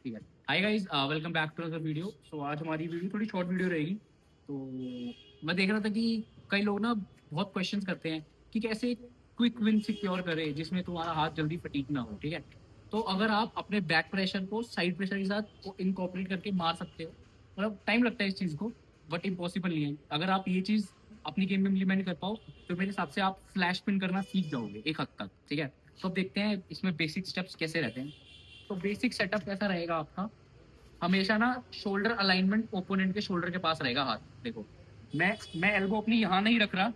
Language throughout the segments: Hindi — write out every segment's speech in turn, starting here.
ठीक है। Hi guys, welcome back to other video. So आज हमारी वीडियो थोड़ी शॉर्ट वीडियो रहेगी। तो मैं देख रहा था कि कई लोग ना बहुत क्वेश्चंस करते हैं कि कैसे क्विक विन सिक्योर करें जिसमें तुम्हारा हाथ जल्दी फटीक ना हो। ठीक है, तो अगर आप अपने बैक प्रेशर को साइड प्रेशर के साथ इनकॉर्पोरेट करके मार सकते हो, मतलब टाइम लगता है इस चीज़ को, बट इम्पॉसिबल नहीं है। अगर आप ये चीज़ अपनी गेम में इम्प्लीमेंट कर पाओ तो मेरे हिसाब से आप फ्लैश पिन करना सीख जाओगे एक हद तक। ठीक है, तो अब देखते हैं इसमें बेसिक स्टेप्स कैसे रहते हैं। तो बेसिक सेटअप कैसा रहेगा आपका, हमेशा ना शोल्डर अलाइनमेंट ओपोनेंट के शोल्डर के पास रहेगा हाथ। देखो, मैं एल्बो अपनी यहाँ नहीं रख रहा,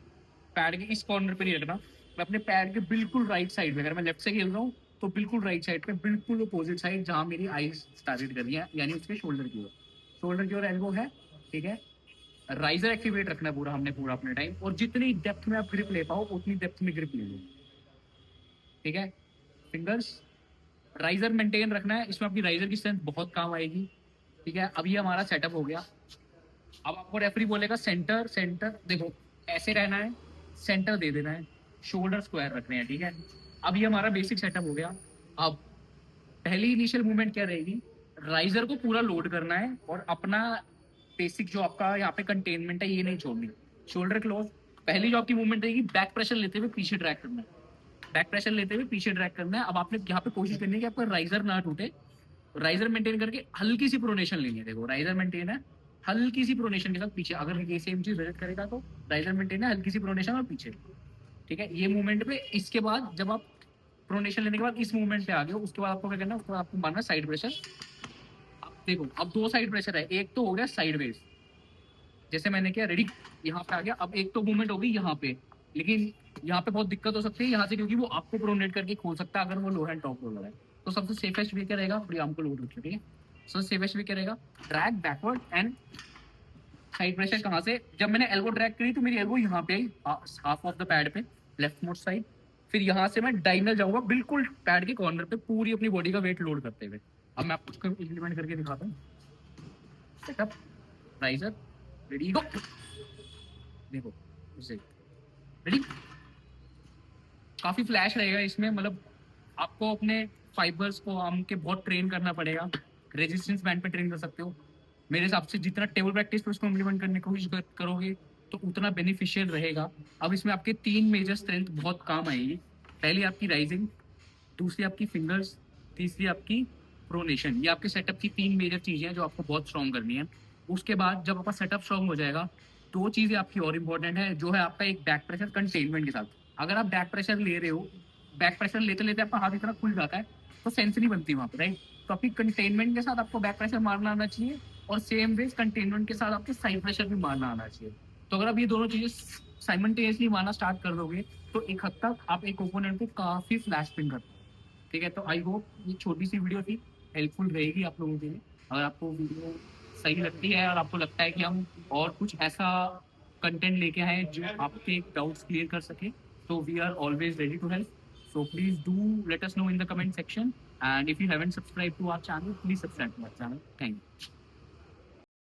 पैड के इस कॉर्नर पे नहीं रख रहा, मैं अपने पैड के बिल्कुल राइट साइड में, अगर मैं लेफ्ट से खेल रहा हूँ तो बिल्कुल राइट साइड पे, बिल्कुल अपोजिट साइड जहाँ मेरी आईज टारगेट कर रही है, यानी उसके शोल्डर की ओर, शोल्डर की ओर एल्बो है। ठीक है, राइजर एक्टिवेट रखना है पूरा हमने, पूरा अपने टाइम, और जितनी डेप्थ में आप ग्रिप ले पाओ उतनी डेप्थ में ग्रिप ले लो। ठीक है, फिंगर्स, राइजर मेंटेन रखना है, इसमें आपकी राइजर की स्ट्रेंथ बहुत काम आएगी। ठीक है, अब ये हमारा सेटअप हो गया। अब आपको रेफरी बोलेगा सेंटर सेंटर, देखो ऐसे रहना है, सेंटर दे देना है, शोल्डर स्क्वायर रखने हैं। ठीक है, अब ये हमारा बेसिक सेटअप हो गया। अब पहली इनिशियल मूवमेंट क्या रहेगी, राइजर को पूरा लोड करना है और अपना बेसिक जो आपका यहाँ पे कंटेनमेंट है ये नहीं छोड़नी, शोल्डर क्लोज। पहली जो आपकी मूवमेंट रहेगी, बैक प्रेशर लेते हुए पीछे ड्रैग करना है, बैक प्रेशर लेते हुए पीछे ड्रैग करना है। अब आपने यहाँ पे कोशिश करनी है कि आपका राइजर ना टूटे, राइजर मेंटेन करके हल्की सी प्रोनेशन लेनी है। देखो राइजर मेंटेन है, हल्की सी प्रोनेशन के साथ पीछे, अगर ये सेम चीज विजिट करेगा तो राइजर मेंटेन है, हल्की सी प्रोनेशन और पीछे। ठीक है, ये मूवमेंट पे, इसके बाद जब आप प्रोनेशन लेने के बाद इस मूवमेंट पे आ गए हो, उसके बाद आपको क्या करना है, उसके बाद आपको मारना साइड प्रेशर। अब देखो, अब दो साइड प्रेशर है, एक तो हो गया साइडवेज जैसे मैंने किया, रेडी, यहाँ पे आ गया। अब एक तो मूवमेंट होगी यहाँ पे, लेकिन यहाँ पे बहुत दिक्कत हो सकती है यहाँ से, क्योंकि वो आपको प्रोनेट करके खोल सकता है अगर वो लो हैंड टॉप रोलर है। तो सबसे सेफेस्ट वे क्या रहेगा, अपनी आर्म को लोड रखिए। ठीक है, सबसे सेफेस्ट वे क्या रहेगा, drag backward and side pressure. कहाँ से, जब मैंने एल्बो ड्रैग करी तो मेरी एल्बो यहाँ पे आई, हाफ ऑफ द पैड पे, लेफ्ट मोस्ट साइड। फिर यहाँ से मैं डायगनल जाऊंगा बिल्कुल पैड के कॉर्नर पे, पूरी अपनी बॉडी का वेट लोड करते हुए। अब मैं आपको इम्प्लीमेंट करके दिखाता हूँ। सेटअप, राइजर, रेडी गो। देखो, रेडी, काफी फ्लैश रहेगा इसमें, मतलब आपको अपने फाइबर्स को आर्म के बहुत ट्रेन करना पड़ेगा। रेजिस्टेंस बैंड पे ट्रेन कर सकते हो। मेरे हिसाब से जितना टेबल प्रैक्टिस पे उसको इम्प्लीमेंट करने की कोशिश करोगे तो उतना बेनिफिशियल रहेगा। अब इसमें आपके तीन मेजर स्ट्रेंथ बहुत काम आएगी। पहली आपकी राइजिंग, दूसरी आपकी फिंगर्स, तीसरी आपकी प्रोनेशन। ये आपके सेटअप की तीन मेजर चीजें हैं जो आपको बहुत स्ट्रॉन्ग करनी है। उसके बाद जब आपका सेटअप स्ट्रॉन्ग हो जाएगा, दो चीजें आपकी और इंपॉर्टेंट है, जो है आपका एक बैक प्रेशर कंटेनमेंट के साथ। अगर आप बैक प्रेशर ले रहे हो, बैक प्रेशर लेते लेते आपका हाथ इतना खुल जाता है तो सेंस नहीं बनती वहां पर, राइट। तो आपकी कंटेनमेंट के साथ आपको बैक प्रेशर मारना आना चाहिए, और सेम वे कंटेनमेंट के साथ आपके साइड प्रेशर भी मारना आना चाहिए। तो अगर आप ये दोनों चीजें साइमल्टेनियसली मारना स्टार्ट कर दोगे तो एक हद तक आप एक ओपोनेंट को काफी फ्लैश पिन कर। ठीक है, तो आई होप ये छोटी सी वीडियो थी, हेल्पफुल रहेगी आप लोगों के लिए। अगर आपको वीडियो सही लगती है और आपको लगता है कि हम और कुछ ऐसा कंटेंट लेके आए जो आपके डाउट्स क्लियर कर सके, तो we are always ready to help. So please do let us know in the comment section. And if you haven't subscribed to our channel, please subscribe to our channel. Thank you.